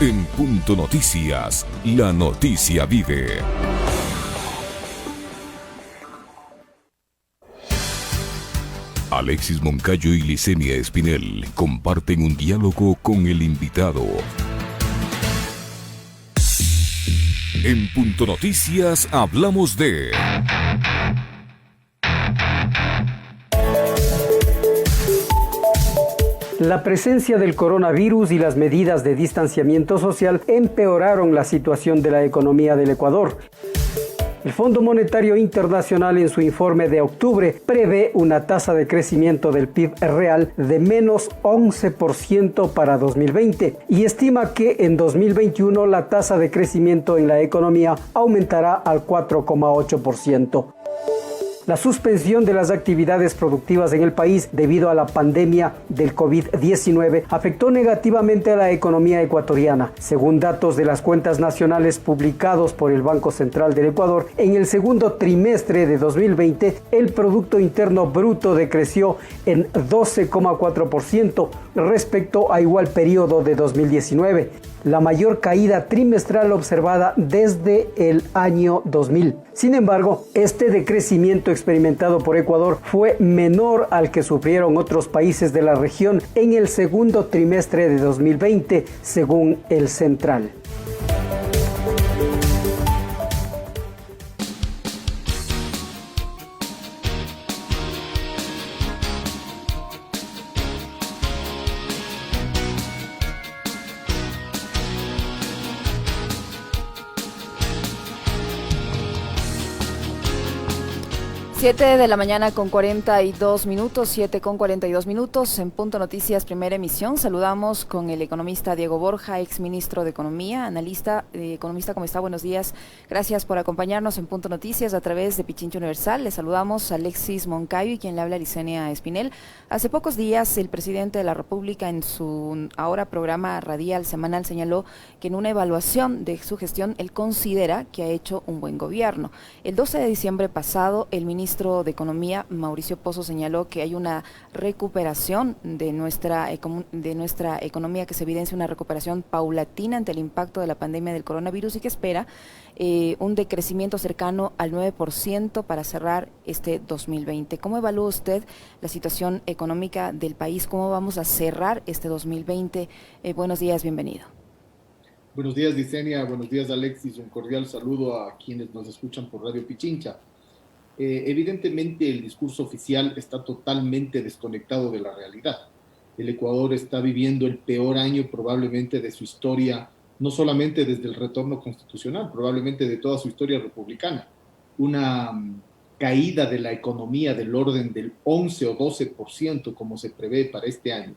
En Punto Noticias, la noticia vive. Alexis Moncayo y Licenia Espinel comparten un diálogo con el invitado. En Punto Noticias hablamos de... La presencia del coronavirus y las medidas de distanciamiento social empeoraron la situación de la economía del Ecuador. El Fondo Monetario Internacional en su informe de octubre prevé una tasa de crecimiento del PIB real de menos 11% para 2020 y estima que en 2021 la tasa de crecimiento en la economía aumentará al 4,8%. La suspensión de las actividades productivas en el país debido a la pandemia del COVID-19 afectó negativamente a la economía ecuatoriana. Según datos de las cuentas nacionales publicados por el Banco Central del Ecuador, en el segundo trimestre de 2020, el Producto Interno Bruto decreció en 12,4% respecto a igual periodo de 2019, la mayor caída trimestral observada desde el año 2000. Sin embargo, este decrecimiento experimentado por Ecuador fue menor al que sufrieron otros países de la región en el segundo trimestre de 2020, según el Central. Siete de la mañana con 42 minutos, 7 con 42 minutos, en Punto Noticias, primera emisión. Saludamos con el economista Diego Borja, exministro de Economía, analista, economista, ¿cómo está? Buenos días. Gracias por acompañarnos en Punto Noticias a través de Pichincha Universal. Le saludamos a Alexis Moncayo y quien le habla Licenia Espinel. Hace pocos días el presidente de la República en su ahora programa radial semanal señaló que en una evaluación de su gestión él considera que ha hecho un buen gobierno. El 12 de diciembre pasado el ministro de Economía, Mauricio Pozo, señaló que hay una recuperación de nuestra economía, que se evidencia una recuperación paulatina ante el impacto de la pandemia del coronavirus y que espera un decrecimiento cercano al 9% para cerrar este 2020. ¿Cómo evalúa usted la situación económica del país? ¿Cómo vamos a cerrar este 2020? Buenos días, bienvenido. Buenos días, Licenia. Buenos días, Alexis. Un cordial saludo a quienes nos escuchan por Radio Pichincha. Evidentemente el discurso oficial está totalmente desconectado de la realidad. El Ecuador está viviendo el peor año probablemente de su historia, no solamente desde el retorno constitucional, probablemente de toda su historia republicana. Una caída de la economía del orden del 11 o 12% como se prevé para este año.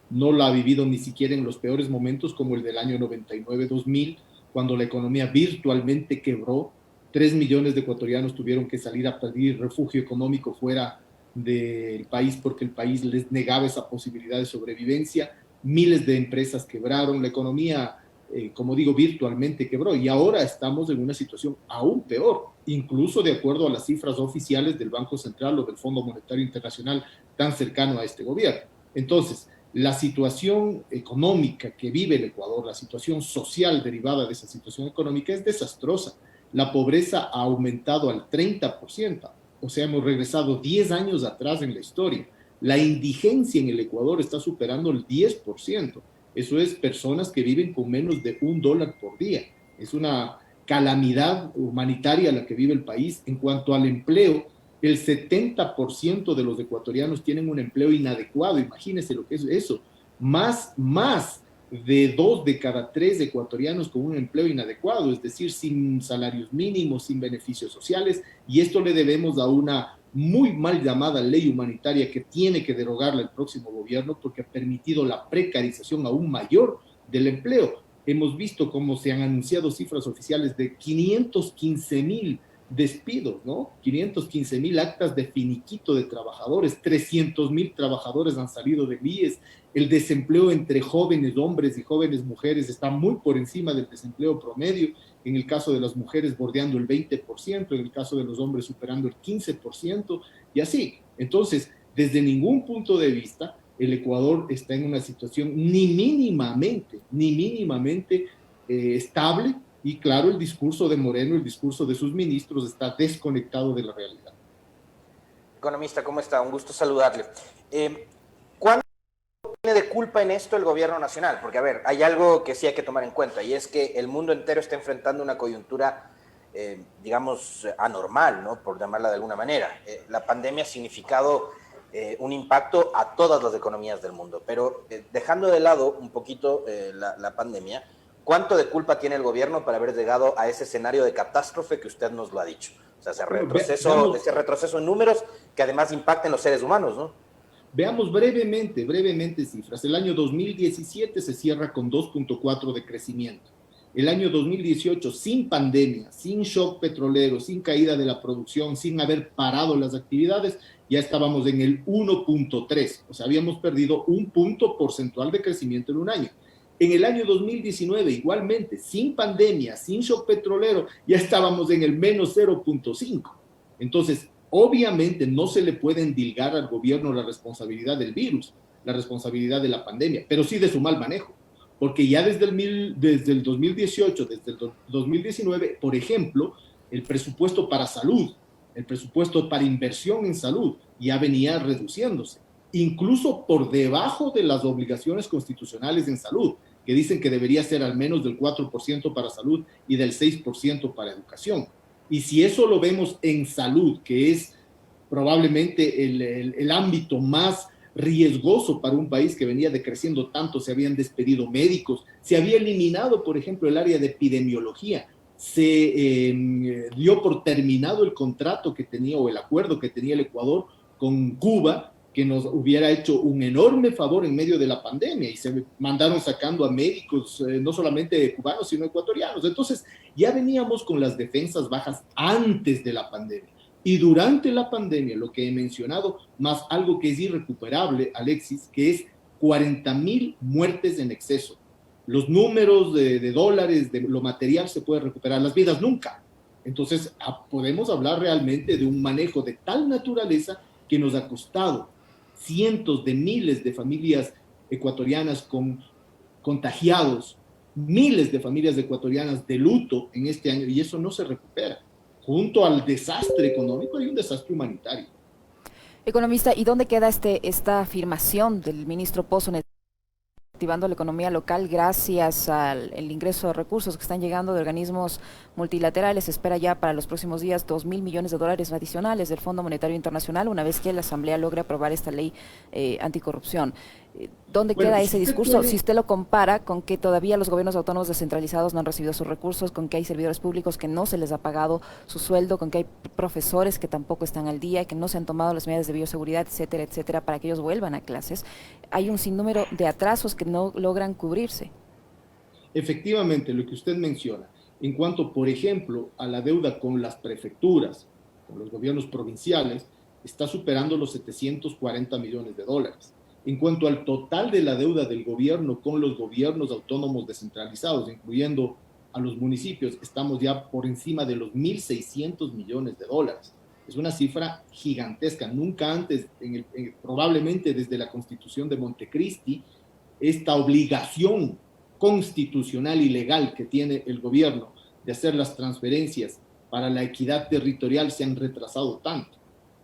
No la ha vivido ni siquiera en los peores momentos como el del año 99-2000, cuando la economía virtualmente quebró. 3 millones de ecuatorianos tuvieron que salir a pedir refugio económico fuera del país porque el país les negaba esa posibilidad de sobrevivencia. Miles de empresas quebraron, la economía, como digo, virtualmente quebró y ahora estamos en una situación aún peor, incluso de acuerdo a las cifras oficiales del Banco Central o del Fondo Monetario Internacional tan cercano a este gobierno. Entonces, la situación económica que vive el Ecuador, la situación social derivada de esa situación económica es desastrosa. La pobreza ha aumentado al 30%, o sea, hemos regresado 10 años atrás en la historia. La indigencia en el Ecuador está superando el 10%. Eso es personas que viven con menos de $1 por día. Es una calamidad humanitaria la que vive el país. En cuanto al empleo, el 70% de los ecuatorianos tienen un empleo inadecuado. Imagínense lo que es eso. Más de 2 de cada 3 ecuatorianos con un empleo inadecuado, es decir, sin salarios mínimos, sin beneficios sociales, y esto le debemos a una muy mal llamada ley humanitaria que tiene que derogarla el próximo gobierno porque ha permitido la precarización aún mayor del empleo. Hemos visto cómo se han anunciado cifras oficiales de 515,000 despidos, ¿no? 515,000 actas de finiquito de trabajadores, 300,000 trabajadores han salido del IES, el desempleo entre jóvenes hombres y jóvenes mujeres está muy por encima del desempleo promedio, en el caso de las mujeres bordeando el 20%, en el caso de los hombres superando el 15%, y así. Entonces, desde ningún punto de vista, el Ecuador está en una situación ni mínimamente estable, y claro, el discurso de Moreno, el discurso de sus ministros está desconectado de la realidad. Economista, ¿cómo está? Un gusto saludarle. ¿Cuánto tiene de culpa en esto el gobierno nacional? Porque, a ver, hay algo que sí hay que tomar en cuenta, y es que el mundo entero está enfrentando una coyuntura, digamos, anormal, ¿no? Por llamarla de alguna manera. La pandemia ha significado un impacto a todas las economías del mundo, pero dejando de lado un poquito la pandemia, ¿cuánto de culpa tiene el gobierno para haber llegado a ese escenario de catástrofe que usted nos lo ha dicho? O sea, ese retroceso en números que además impacta en los seres humanos, ¿no? Veamos brevemente cifras. El año 2017 se cierra con 2.4 de crecimiento. El año 2018, sin pandemia, sin shock petrolero, sin caída de la producción, sin haber parado las actividades, ya estábamos en el 1.3. O sea, habíamos perdido un punto porcentual de crecimiento en un año. En el año 2019, igualmente, sin pandemia, sin shock petrolero, ya estábamos en el menos 0.5. Entonces, obviamente no se le puede endilgar al gobierno la responsabilidad del virus, la responsabilidad de la pandemia, pero sí de su mal manejo. Porque ya desde el 2018, desde el 2019, por ejemplo, el presupuesto para salud, el presupuesto para inversión en salud ya venía reduciéndose, incluso por debajo de las obligaciones constitucionales en salud, que dicen que debería ser al menos del 4% para salud y del 6% para educación. Y si eso lo vemos en salud, que es probablemente el ámbito más riesgoso para un país que venía decreciendo tanto, se habían despedido médicos, se había eliminado, por ejemplo, el área de epidemiología, se dio por terminado el contrato que tenía o el acuerdo que tenía el Ecuador con Cuba, que nos hubiera hecho un enorme favor en medio de la pandemia, y se mandaron sacando a médicos, no solamente cubanos, sino ecuatorianos. Entonces, ya veníamos con las defensas bajas antes de la pandemia. Y durante la pandemia, lo que he mencionado, más algo que es irrecuperable, Alexis, que es 40,000 muertes en exceso. Los números de dólares, de lo material se puede recuperar, las vidas nunca. Entonces, podemos hablar realmente de un manejo de tal naturaleza que nos ha costado cientos de miles de familias ecuatorianas con contagiados, miles de familias ecuatorianas de luto en este año, y eso no se recupera. Junto al desastre económico hay un desastre humanitario. Economista, ¿y dónde queda esta afirmación del ministro Pozo activando la economía local gracias al ingreso de recursos que están llegando de organismos multilaterales? Se espera ya para los próximos días $2,000 millones adicionales del Fondo Monetario Internacional una vez que la Asamblea logre aprobar esta ley anticorrupción. ¿Dónde queda ese discurso? Si usted lo compara con que todavía los gobiernos autónomos descentralizados no han recibido sus recursos, con que hay servidores públicos que no se les ha pagado su sueldo, con que hay profesores que tampoco están al día, que no se han tomado las medidas de bioseguridad, etcétera, etcétera, para que ellos vuelvan a clases, hay un sinnúmero de atrasos que no logran cubrirse. Efectivamente, lo que usted menciona, en cuanto, por ejemplo, a la deuda con las prefecturas, con los gobiernos provinciales, está superando los $740 millones. En cuanto al total de la deuda del gobierno con los gobiernos autónomos descentralizados, incluyendo a los municipios, estamos ya por encima de los $1,600 millones. Es una cifra gigantesca. Nunca antes, probablemente desde la Constitución de Montecristi, esta obligación constitucional y legal que tiene el gobierno de hacer las transferencias para la equidad territorial se han retrasado tanto,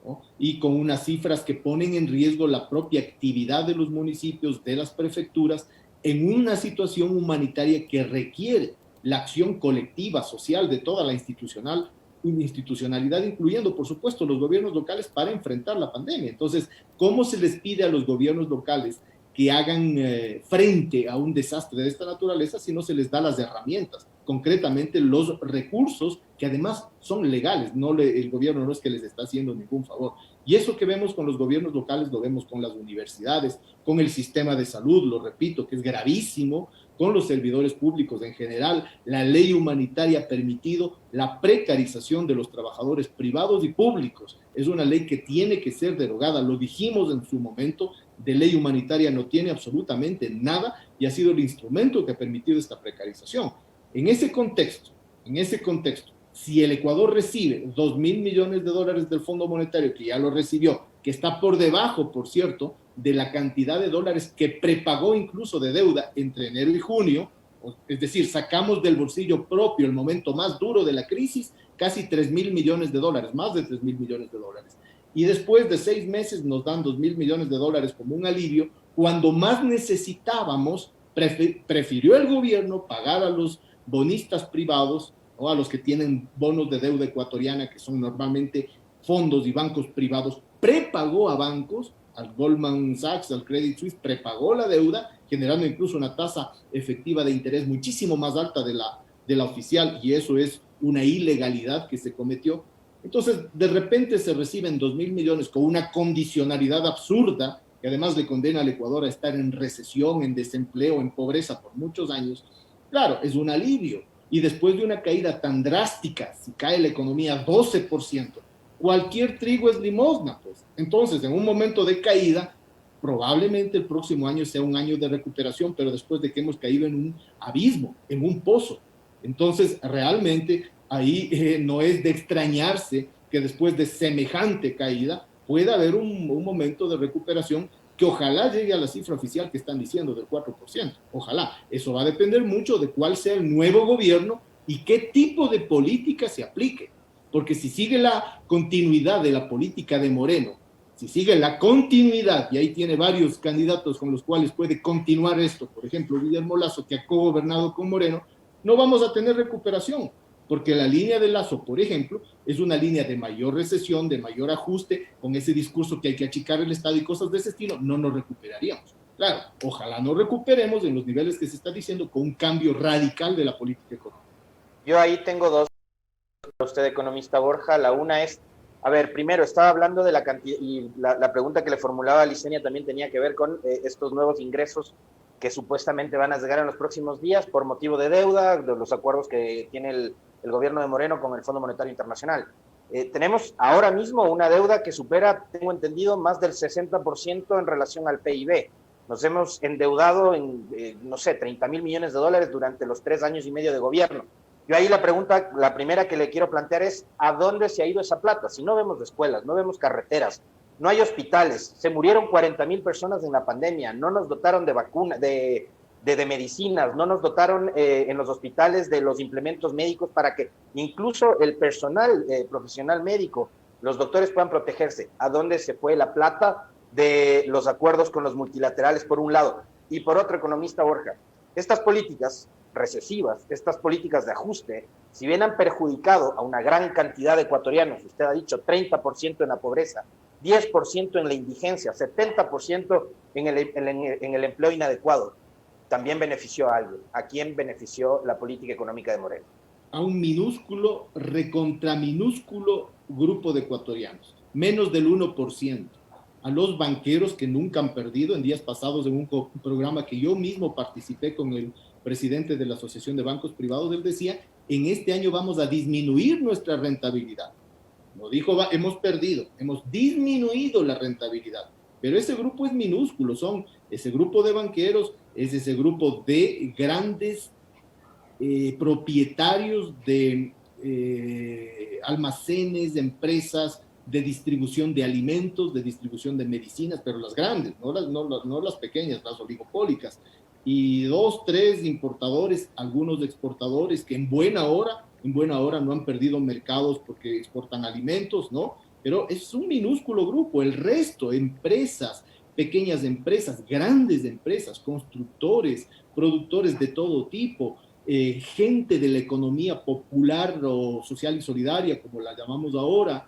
¿no? Y con unas cifras que ponen en riesgo la propia actividad de los municipios, de las prefecturas, en una situación humanitaria que requiere la acción colectiva, social de toda la institucionalidad, incluyendo, por supuesto, los gobiernos locales para enfrentar la pandemia. Entonces, ¿cómo se les pide a los gobiernos locales que hagan frente a un desastre de esta naturaleza si no se les da las herramientas, concretamente los recursos que además son legales? El gobierno no es que les está haciendo ningún favor. Y eso que vemos con los gobiernos locales lo vemos con las universidades, con el sistema de salud, lo repito, que es gravísimo, con los servidores públicos en general. La ley humanitaria ha permitido la precarización de los trabajadores privados y públicos. Es una ley que tiene que ser derogada. Lo dijimos en su momento, de ley humanitaria no tiene absolutamente nada y ha sido el instrumento que ha permitido esta precarización. En ese contexto, si el Ecuador recibe $2,000 millones del Fondo Monetario, que ya lo recibió, que está por debajo, por cierto, de la cantidad de dólares que prepagó incluso de deuda entre enero y junio, es decir, sacamos del bolsillo propio el momento más duro de la crisis, casi 3.000 millones de dólares, más de 3.000 millones de dólares. Y después de 6 meses nos dan 2.000 millones de dólares como un alivio, cuando más necesitábamos, prefirió el gobierno pagar a los bonistas privados, o a los que tienen bonos de deuda ecuatoriana, que son normalmente fondos y bancos privados, prepagó a bancos, al Goldman Sachs, al Credit Suisse, prepagó la deuda, generando incluso una tasa efectiva de interés muchísimo más alta de la oficial, y eso es una ilegalidad que se cometió. Entonces, de repente se reciben 2.000 millones con una condicionalidad absurda, que además le condena al Ecuador a estar en recesión, en desempleo, en pobreza por muchos años. Claro, es un alivio. Y después de una caída tan drástica, si cae la economía 12%, cualquier trigo es limosna, pues. Entonces, en un momento de caída, probablemente el próximo año sea un año de recuperación, pero después de que hemos caído en un abismo, en un pozo. Entonces, realmente, ahí no es de extrañarse que después de semejante caída pueda haber un momento de recuperación que ojalá llegue a la cifra oficial que están diciendo del 4%. Ojalá. Eso va a depender mucho de cuál sea el nuevo gobierno y qué tipo de política se aplique. Porque si sigue la continuidad de la política de Moreno, si sigue la continuidad, y ahí tiene varios candidatos con los cuales puede continuar esto, por ejemplo, Guillermo Lasso, que ha cogobernado con Moreno, no vamos a tener recuperación. Porque la línea de Lasso, por ejemplo, es una línea de mayor recesión, de mayor ajuste, con ese discurso que hay que achicar el Estado y cosas de ese estilo, no nos recuperaríamos. Claro, ojalá nos recuperemos en los niveles que se está diciendo con un cambio radical de la política económica. Yo ahí tengo dos para usted, economista Borja. La una es, a ver, primero estaba hablando de la cantidad, y la pregunta que le formulaba a Licenia también tenía que ver con estos nuevos ingresos que supuestamente van a llegar en los próximos días por motivo de deuda, de los acuerdos que tiene el gobierno de Moreno con el Fondo Monetario Internacional. Tenemos ahora mismo una deuda que supera, tengo entendido, más del 60% en relación al PIB. Nos hemos endeudado en, no sé, 30.000 millones de dólares durante los 3 años y medio de gobierno. Yo ahí la pregunta, la primera que le quiero plantear es, ¿a dónde se ha ido esa plata? Si no vemos escuelas, no vemos carreteras, no hay hospitales, se murieron 40.000 personas en la pandemia, no nos dotaron de vacunas, de medicinas, no nos dotaron en los hospitales de los implementos médicos para que incluso el personal profesional médico, los doctores puedan protegerse. ¿A dónde se fue la plata de los acuerdos con los multilaterales, por un lado? Y por otro, economista Borja, estas políticas recesivas, estas políticas de ajuste, si bien han perjudicado a una gran cantidad de ecuatorianos, usted ha dicho 30% en la pobreza, 10% en la indigencia, 70% en el empleo inadecuado, también benefició a alguien. ¿A quién benefició la política económica de Moreno? A un minúsculo, recontraminúsculo grupo de ecuatorianos, menos del 1%. A los banqueros que nunca han perdido. En días pasados, en un programa que yo mismo participé con el presidente de la Asociación de Bancos Privados, él decía, en este año vamos a disminuir nuestra rentabilidad. No dijo, hemos perdido, hemos disminuido la rentabilidad. Pero ese grupo es minúsculo, son ese grupo de banqueros, es ese grupo de grandes propietarios de almacenes, de empresas de distribución de alimentos, de distribución de medicinas, pero las grandes, no las pequeñas, las oligopólicas, y 2, 3 importadores, algunos exportadores que en buena hora no han perdido mercados porque exportan alimentos, ¿no? Pero es un minúsculo grupo. El resto, empresas, pequeñas empresas, grandes empresas, constructores, productores de todo tipo, gente de la economía popular o social y solidaria, como la llamamos ahora,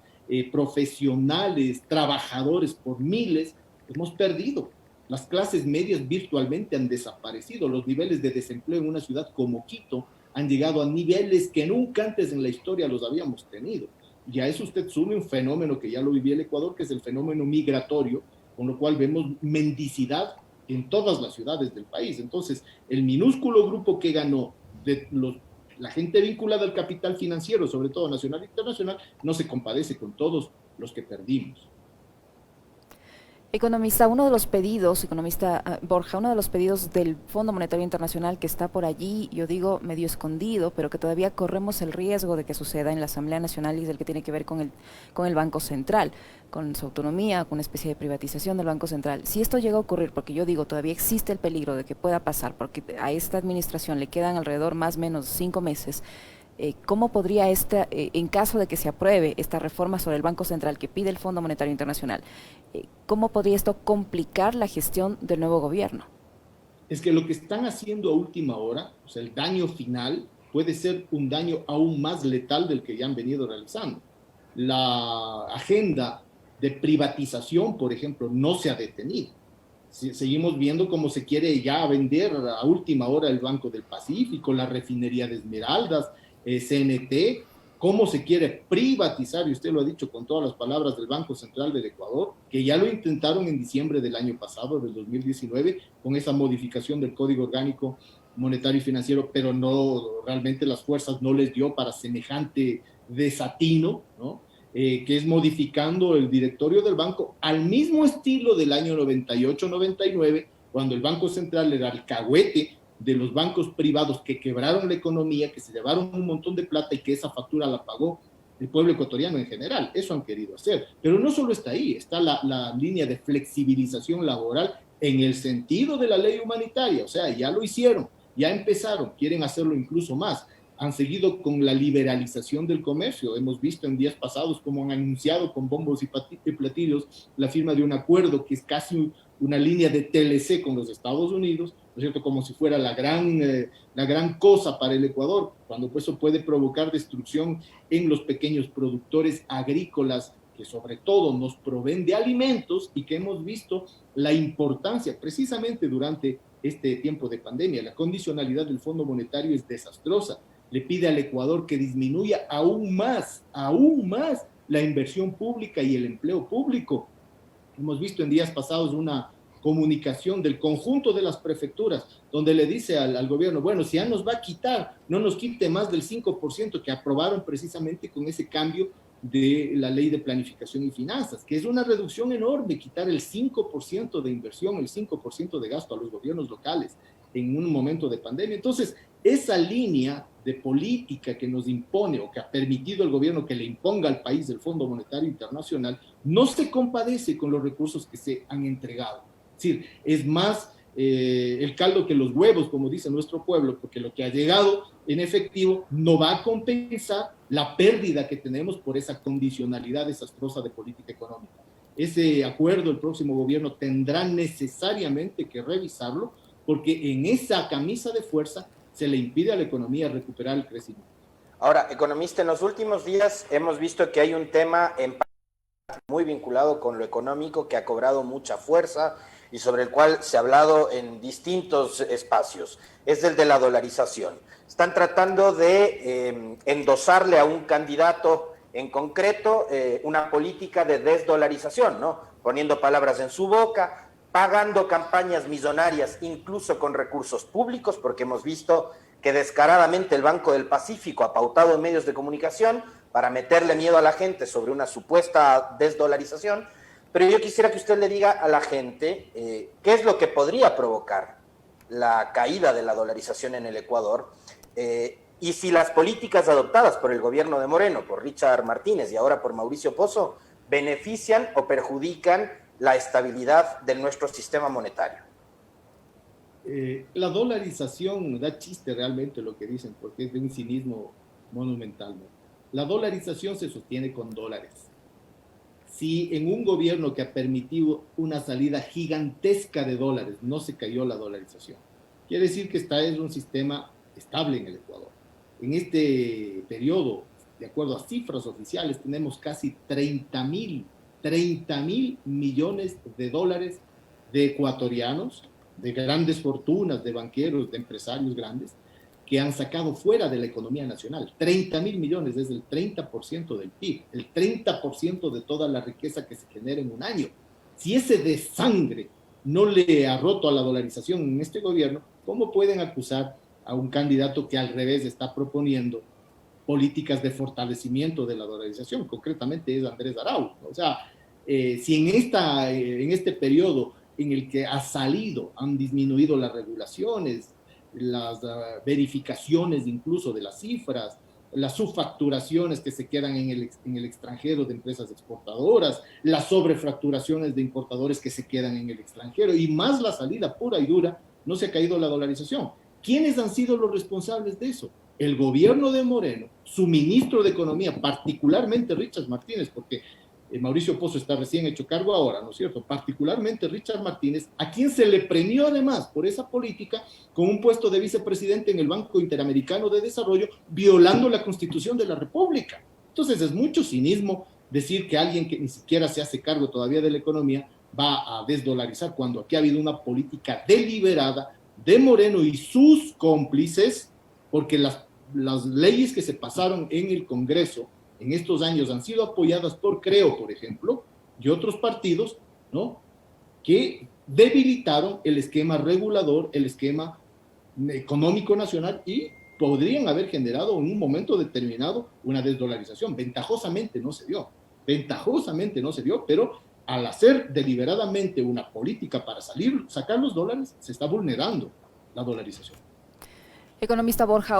profesionales, trabajadores por miles, hemos perdido. Las clases medias virtualmente han desaparecido. Los niveles de desempleo en una ciudad como Quito han llegado a niveles que nunca antes en la historia los habíamos tenido. Y a eso usted sume un fenómeno que ya lo vivía el Ecuador, que es el fenómeno migratorio, con lo cual vemos mendicidad en todas las ciudades del país. Entonces, el minúsculo grupo que ganó, la gente vinculada al capital financiero, sobre todo nacional e internacional, no se compadece con todos los que perdimos. Economista, economista Borja, uno de los pedidos del Fondo Monetario Internacional que está por allí, yo digo medio escondido, pero que todavía corremos el riesgo de que suceda en la Asamblea Nacional, y es el que tiene que ver con el Banco Central, con su autonomía, con una especie de privatización del Banco Central. Si esto llega a ocurrir, porque yo digo todavía existe el peligro de que pueda pasar, porque a esta administración le quedan alrededor más o menos 5 meses, ¿cómo podría en caso de que se apruebe esta reforma sobre el Banco Central que pide el Fondo Monetario Internacional, cómo podría esto complicar la gestión del nuevo gobierno? Es que lo que están haciendo a última hora, o sea, el daño final, puede ser un daño aún más letal del que ya han venido realizando. La agenda de privatización, por ejemplo, no se ha detenido. Seguimos viendo cómo se quiere ya vender a última hora el Banco del Pacífico, la refinería de Esmeraldas, CNT, cómo se quiere privatizar, y usted lo ha dicho con todas las palabras, del Banco Central del Ecuador, que ya lo intentaron en diciembre del año pasado, del 2019, con esa modificación del Código Orgánico Monetario y Financiero, pero no, realmente las fuerzas no les dio para semejante desatino, ¿no? Que es modificando el directorio del banco al mismo estilo del año 98-99, cuando el Banco Central era el alcahuete de los bancos privados que quebraron la economía, que se llevaron un montón de plata y que esa factura la pagó el pueblo ecuatoriano en general. Eso han querido hacer. Pero no solo está ahí, está la línea de flexibilización laboral en el sentido de la ley humanitaria. O sea, ya lo hicieron, ya empezaron, quieren hacerlo incluso más. Han seguido con la liberalización del comercio. Hemos visto en días pasados cómo han anunciado con bombos y platillos la firma de un acuerdo que es casi una línea de TLC con los Estados Unidos, ¿no es cierto? Como si fuera la gran cosa para el Ecuador, cuando pues eso puede provocar destrucción en los pequeños productores agrícolas que sobre todo nos proveen de alimentos y que hemos visto la importancia precisamente durante este tiempo de pandemia. La condicionalidad del Fondo Monetario es desastrosa. Le pide al Ecuador que disminuya aún más la inversión pública y el empleo público. Hemos visto en días pasados una comunicación del conjunto de las prefecturas, donde le dice al gobierno, bueno, si ya nos va a quitar, no nos quite más del 5% que aprobaron precisamente con ese cambio de la ley de planificación y finanzas, que es una reducción enorme, quitar el 5% de inversión, el 5% de gasto a los gobiernos locales en un momento de pandemia. Entonces, esa línea de política que nos impone o que ha permitido el gobierno que le imponga al país el Fondo Monetario Internacional no se compadece con los recursos que se han entregado. Es decir, es más el caldo que los huevos, como dice nuestro pueblo, porque lo que ha llegado en efectivo no va a compensar la pérdida que tenemos por esa condicionalidad desastrosa de política económica. Ese acuerdo el próximo gobierno tendrá necesariamente que revisarlo, porque en esa camisa de fuerza se le impide a la economía recuperar el crecimiento. Ahora, economista, en los últimos días hemos visto que hay un tema muy vinculado con lo económico que ha cobrado mucha fuerza y sobre el cual se ha hablado en distintos espacios. Es el de la dolarización. Están tratando de endosarle a un candidato en concreto una política de desdolarización, ¿no? Poniendo palabras en su boca, pagando campañas millonarias, incluso con recursos públicos, porque hemos visto que descaradamente el Banco del Pacífico ha pautado en medios de comunicación para meterle miedo a la gente sobre una supuesta desdolarización. Pero yo quisiera que usted le diga a la gente qué es lo que podría provocar la caída de la dolarización en el Ecuador, y si las políticas adoptadas por el gobierno de Moreno, por Richard Martínez y ahora por Mauricio Pozo, benefician o perjudican la estabilidad de nuestro sistema monetario. La dolarización da chiste realmente lo que dicen, porque es de un cinismo monumental, ¿no? La dolarización se sostiene con dólares. Si en un gobierno que ha permitido una salida gigantesca de dólares no se cayó la dolarización, quiere decir que es un sistema estable en el Ecuador. En este periodo, de acuerdo a cifras oficiales, tenemos casi 30 mil millones de dólares de ecuatorianos, de grandes fortunas, de banqueros, de empresarios grandes, que han sacado fuera de la economía nacional. 30 mil millones, es el 30% del PIB, el 30% de toda la riqueza que se genera en un año. Si ese desangre no le ha roto a la dolarización en este gobierno, ¿cómo pueden acusar a un candidato que al revés está proponiendo políticas de fortalecimiento de la dolarización? Concretamente es Andrés Arauz. O sea, si en este periodo en el que han disminuido las regulaciones, las verificaciones incluso de las cifras, las subfacturaciones que se quedan en el extranjero de empresas exportadoras, las sobrefacturaciones de importadores que se quedan en el extranjero, y más la salida pura y dura, no se ha caído la dolarización. ¿Quiénes han sido los responsables de eso? El gobierno de Moreno, su ministro de Economía, particularmente Richard Martínez, porque Mauricio Pozo está recién hecho cargo ahora, ¿no es cierto? Particularmente Richard Martínez, a quien se le premió además por esa política con un puesto de vicepresidente en el Banco Interamericano de Desarrollo, violando la Constitución de la República. Entonces es mucho cinismo decir que alguien que ni siquiera se hace cargo todavía de la economía va a desdolarizar cuando aquí ha habido una política deliberada de Moreno y sus cómplices, porque las leyes que se pasaron en el Congreso en estos años han sido apoyadas por Creo, por ejemplo, y otros partidos, ¿no?, que debilitaron el esquema regulador, el esquema económico nacional, y podrían haber generado en un momento determinado una desdolarización. Ventajosamente no se dio, pero al hacer deliberadamente una política para sacar los dólares, se está vulnerando la dolarización. Economista Borja,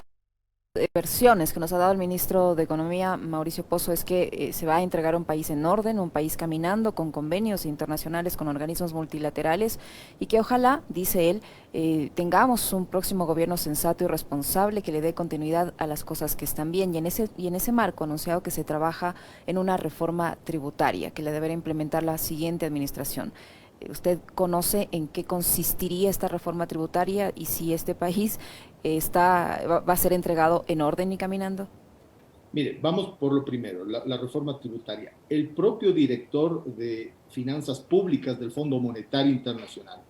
versiones que nos ha dado el ministro de Economía, Mauricio Pozo, es que se va a entregar un país en orden, un país caminando con convenios internacionales, con organismos multilaterales, y que ojalá, dice él, tengamos un próximo gobierno sensato y responsable que le dé continuidad a las cosas que están bien. Y en ese marco ha anunciado que se trabaja en una reforma tributaria que le deberá implementar la siguiente administración. ¿Usted conoce en qué consistiría esta reforma tributaria y si este país va a ser entregado en orden y caminando? Mire, vamos por lo primero, la reforma tributaria. El propio director de Finanzas Públicas del Fondo Monetario Internacional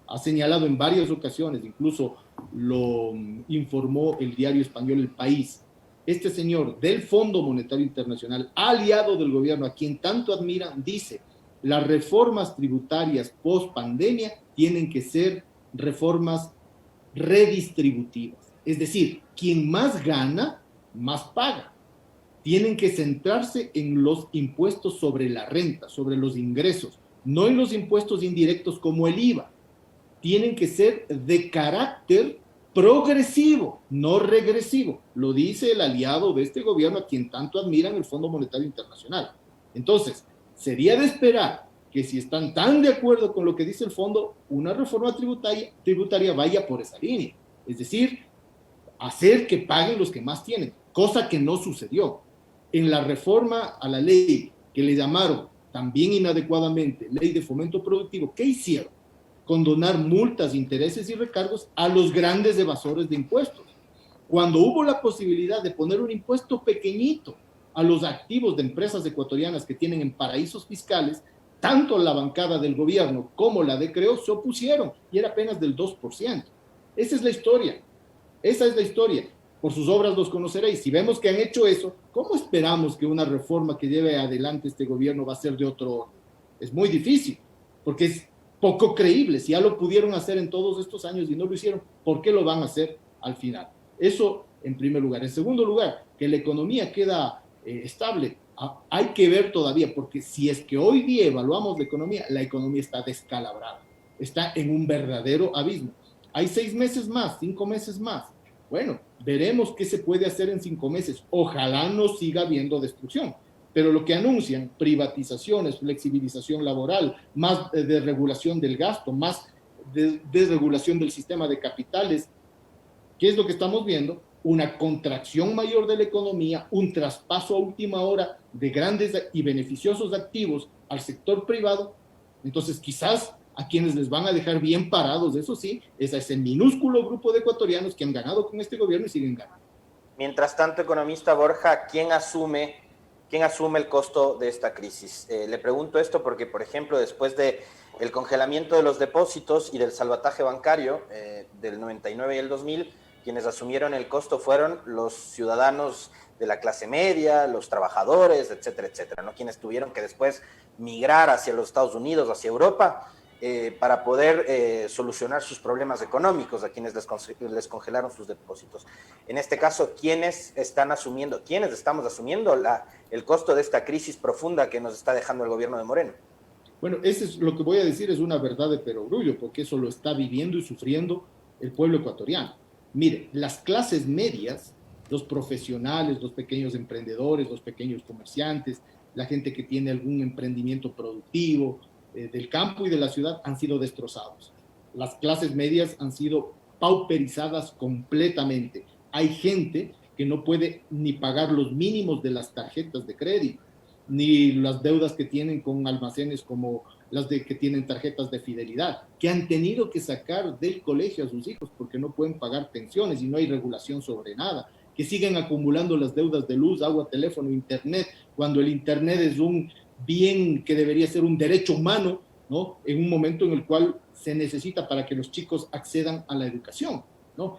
ha señalado en varias ocasiones, incluso lo informó el diario español El País, este señor del Fondo Monetario Internacional, aliado del gobierno, a quien tanto admiran, dice: las reformas tributarias post pandemia tienen que ser reformas redistributivas. Es decir, quien más gana, más paga. Tienen que centrarse en los impuestos sobre la renta, sobre los ingresos, no en los impuestos indirectos como el IVA. Tienen que ser de carácter progresivo, no regresivo. Lo dice el aliado de este gobierno, a quien tanto admiran, el Fondo Monetario Internacional. Entonces, sería de esperar que, si están tan de acuerdo con lo que dice el fondo, una reforma tributaria vaya por esa línea. Es decir, hacer que paguen los que más tienen, cosa que no sucedió. En la reforma a la ley que le llamaron también inadecuadamente ley de fomento productivo, ¿qué hicieron? Condonar multas, intereses y recargos a los grandes evasores de impuestos. Cuando hubo la posibilidad de poner un impuesto pequeñito a los activos de empresas ecuatorianas que tienen en paraísos fiscales, tanto la bancada del gobierno como la de Creo se opusieron, y era apenas del 2%. Esa es la historia. Por sus obras los conoceréis. Si vemos que han hecho eso, ¿cómo esperamos que una reforma que lleve adelante este gobierno va a ser de otro orden? Es muy difícil, porque es poco creíble. Si ya lo pudieron hacer en todos estos años y no lo hicieron, ¿por qué lo van a hacer al final? Eso en primer lugar. En segundo lugar, que la economía queda estable. Hay que ver todavía, porque si es que hoy día evaluamos la economía está descalabrada, está en un verdadero abismo. Hay 6 meses más, 5 meses más. Bueno, veremos qué se puede hacer en 5 meses. Ojalá no siga habiendo destrucción. Pero lo que anuncian, privatizaciones, flexibilización laboral, más desregulación del gasto, más desregulación del sistema de capitales, ¿qué es lo que estamos viendo? Una contracción mayor de la economía, un traspaso a última hora de grandes y beneficiosos activos al sector privado. Entonces, quizás a quienes les van a dejar bien parados, eso sí, es a ese minúsculo grupo de ecuatorianos que han ganado con este gobierno y siguen ganando. Mientras tanto, economista Borja, ¿quién asume el costo de esta crisis? Le pregunto esto porque, por ejemplo, después del congelamiento de los depósitos y del salvataje bancario del 99 y el 2000, quienes asumieron el costo fueron los ciudadanos de la clase media, los trabajadores, etcétera, etcétera, ¿no? Quienes tuvieron que después migrar hacia los Estados Unidos, hacia Europa. para poder solucionar sus problemas económicos a quienes les congelaron sus depósitos. En este caso, ¿quiénes estamos asumiendo el costo de esta crisis profunda que nos está dejando el gobierno de Moreno? Bueno, eso es lo que voy a decir, es una verdad de perogrullo, porque eso lo está viviendo y sufriendo el pueblo ecuatoriano. Mire, las clases medias, los profesionales, los pequeños emprendedores, los pequeños comerciantes, la gente que tiene algún emprendimiento productivo del campo y de la ciudad han sido destrozados. Las clases medias han sido pauperizadas completamente. Hay gente que no puede ni pagar los mínimos de las tarjetas de crédito, ni las deudas que tienen con almacenes como las que tienen tarjetas de fidelidad, que han tenido que sacar del colegio a sus hijos porque no pueden pagar pensiones y no hay regulación sobre nada, que siguen acumulando las deudas de luz, agua, teléfono, internet, cuando el internet es un bien que debería ser un derecho humano, ¿no? En un momento en el cual se necesita para que los chicos accedan a la educación, ¿no?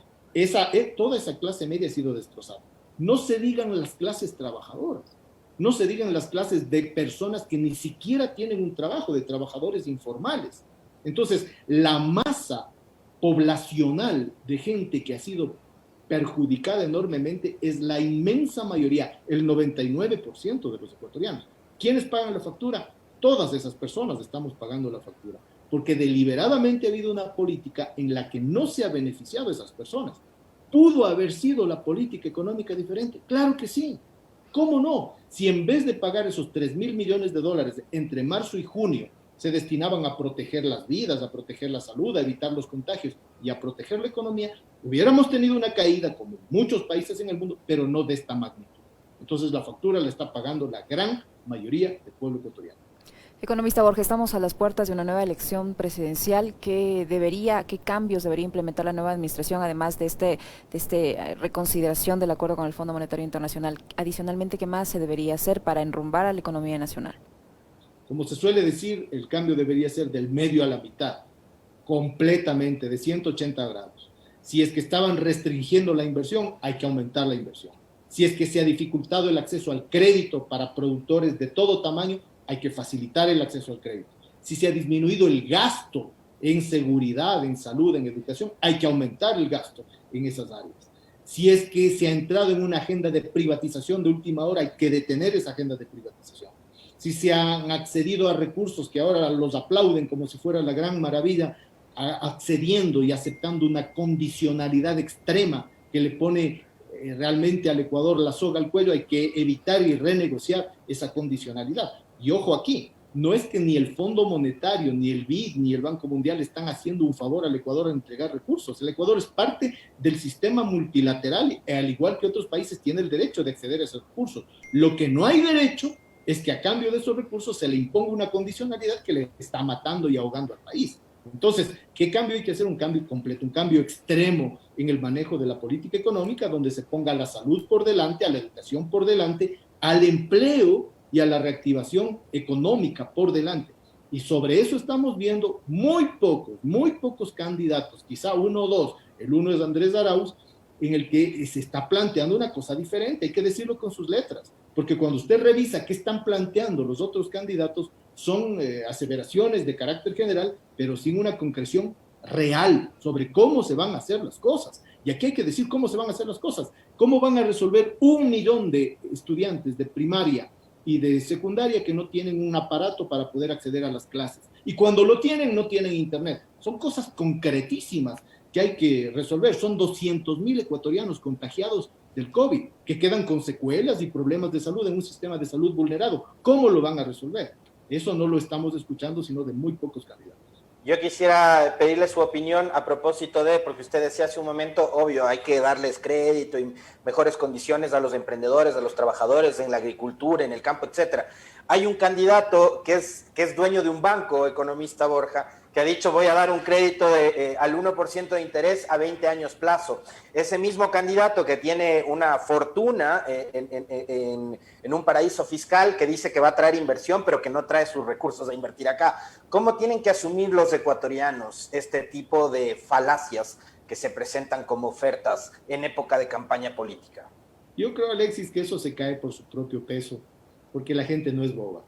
Toda esa clase media ha sido destrozada. No se digan las clases trabajadoras, no se digan las clases de personas que ni siquiera tienen un trabajo, de trabajadores informales. Entonces, la masa poblacional de gente que ha sido perjudicada enormemente es la inmensa mayoría, el 99% de los ecuatorianos. ¿Quiénes pagan la factura? Todas esas personas estamos pagando la factura, porque deliberadamente ha habido una política en la que no se ha beneficiado a esas personas. ¿Pudo haber sido la política económica diferente? Claro que sí. ¿Cómo no? Si en vez de pagar esos 3.000 millones de dólares entre marzo y junio se destinaban a proteger las vidas, a proteger la salud, a evitar los contagios y a proteger la economía, hubiéramos tenido una caída como muchos países en el mundo, pero no de esta magnitud. Entonces la factura la está pagando la gran mayoría del pueblo ecuatoriano. Economista Borges, estamos a las puertas de una nueva elección presidencial. ¿Qué cambios debería implementar la nueva administración, además de esta reconsideración del acuerdo con el Fondo Monetario Internacional? Adicionalmente, ¿qué más se debería hacer para enrumbar a la economía nacional? Como se suele decir, el cambio debería ser del medio a la mitad, completamente, de 180 grados. Si es que estaban restringiendo la inversión, hay que aumentar la inversión. Si es que se ha dificultado el acceso al crédito para productores de todo tamaño, hay que facilitar el acceso al crédito. Si se ha disminuido el gasto en seguridad, en salud, en educación, hay que aumentar el gasto en esas áreas. Si es que se ha entrado en una agenda de privatización de última hora, hay que detener esa agenda de privatización. Si se han accedido a recursos que ahora los aplauden como si fuera la gran maravilla, accediendo y aceptando una condicionalidad extrema que le pone realmente al Ecuador la soga al cuello, hay que evitar y renegociar esa condicionalidad. Y ojo aquí, no es que ni el Fondo Monetario, ni el BID, ni el Banco Mundial están haciendo un favor al Ecuador al entregar recursos. El Ecuador es parte del sistema multilateral y al igual que otros países tiene el derecho de acceder a esos recursos. Lo que no hay derecho es que a cambio de esos recursos se le imponga una condicionalidad que le está matando y ahogando al país. Entonces, ¿qué cambio hay que hacer? Un cambio completo, un cambio extremo en el manejo de la política económica, donde se ponga a la salud por delante, a la educación por delante, al empleo y a la reactivación económica por delante. Y sobre eso estamos viendo muy pocos candidatos, quizá uno o dos. El uno es Andrés Arauz, en el que se está planteando una cosa diferente, hay que decirlo con sus letras, porque cuando usted revisa qué están planteando los otros candidatos, son aseveraciones de carácter general, pero sin una concreción real sobre cómo se van a hacer las cosas. Y aquí hay que decir cómo se van a hacer las cosas, cómo van a resolver 1 millón de estudiantes de primaria y de secundaria que no tienen un aparato para poder acceder a las clases. Y cuando lo tienen, no tienen internet. Son cosas concretísimas que hay que resolver. Son 200.000 ecuatorianos contagiados del COVID, que quedan con secuelas y problemas de salud en un sistema de salud vulnerado. ¿Cómo lo van a resolver? Eso no lo estamos escuchando, sino de muy pocos candidatos. Yo quisiera pedirle su opinión a propósito porque usted decía hace un momento, obvio, hay que darles crédito y mejores condiciones a los emprendedores, a los trabajadores en la agricultura, en el campo, etcétera. Hay un candidato que es dueño de un banco, economista Borja, que ha dicho voy a dar un crédito al 1% de interés a 20 años plazo. Ese mismo candidato que tiene una fortuna en un paraíso fiscal que dice que va a traer inversión, pero que no trae sus recursos a invertir acá. ¿Cómo tienen que asumir los ecuatorianos este tipo de falacias que se presentan como ofertas en época de campaña política? Yo creo, Alexis, que eso se cae por su propio peso, porque la gente no es boba.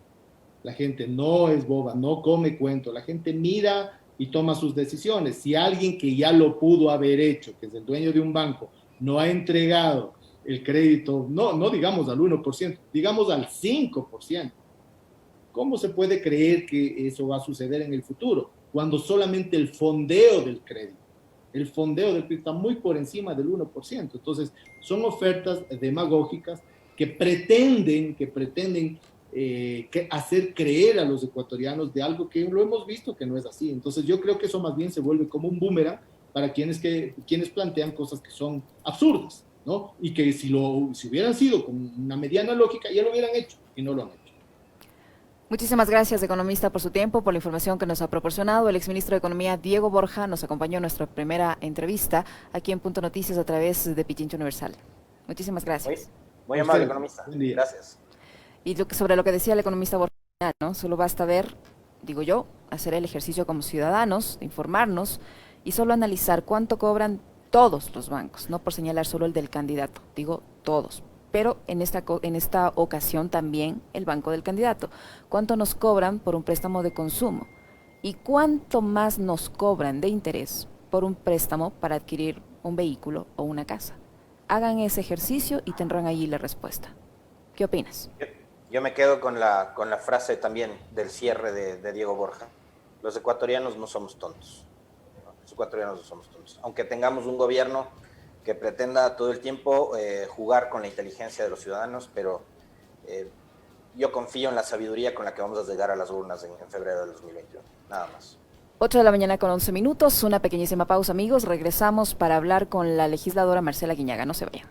la gente no es boba, no come cuento, la gente mira y toma sus decisiones. Si alguien que ya lo pudo haber hecho, que es el dueño de un banco, no ha entregado el crédito, no digamos al 1%, digamos al 5%, ¿cómo se puede creer que eso va a suceder en el futuro? Cuando solamente el fondeo del crédito está muy por encima del 1%. Entonces, son ofertas demagógicas que pretenden hacer creer a los ecuatorianos de algo que lo hemos visto que no es así. Entonces, yo creo que eso más bien se vuelve como un boomerang para quienes plantean cosas que son absurdas, ¿no? Y que si hubieran sido con una mediana lógica, ya lo hubieran hecho y no lo han hecho. Muchísimas gracias, economista, por su tiempo, por la información que nos ha proporcionado. El exministro de Economía, Diego Borja, nos acompañó en nuestra primera entrevista aquí en Punto Noticias a través de Pichincha Universal. Muchísimas gracias. Muy amable, economista. Gracias. Y sobre lo que decía el economista Borja, ¿no? Solo basta ver, digo yo, hacer el ejercicio como ciudadanos, de informarnos y solo analizar cuánto cobran todos los bancos, no por señalar solo el del candidato, digo todos. Pero en esta ocasión también el banco del candidato. ¿Cuánto nos cobran por un préstamo de consumo? ¿Y cuánto más nos cobran de interés por un préstamo para adquirir un vehículo o una casa? Hagan ese ejercicio y tendrán allí la respuesta. ¿Qué opinas? Yo me quedo con la frase también del cierre de Diego Borja. Los ecuatorianos no somos tontos. Los ecuatorianos no somos tontos. Aunque tengamos un gobierno que pretenda todo el tiempo jugar con la inteligencia de los ciudadanos, pero yo confío en la sabiduría con la que vamos a llegar a las urnas en febrero del 2021. Nada más. 8 de la mañana con 11 minutos, una pequeñísima pausa, amigos. Regresamos para hablar con la legisladora Marcela Guiñaga. No se vayan.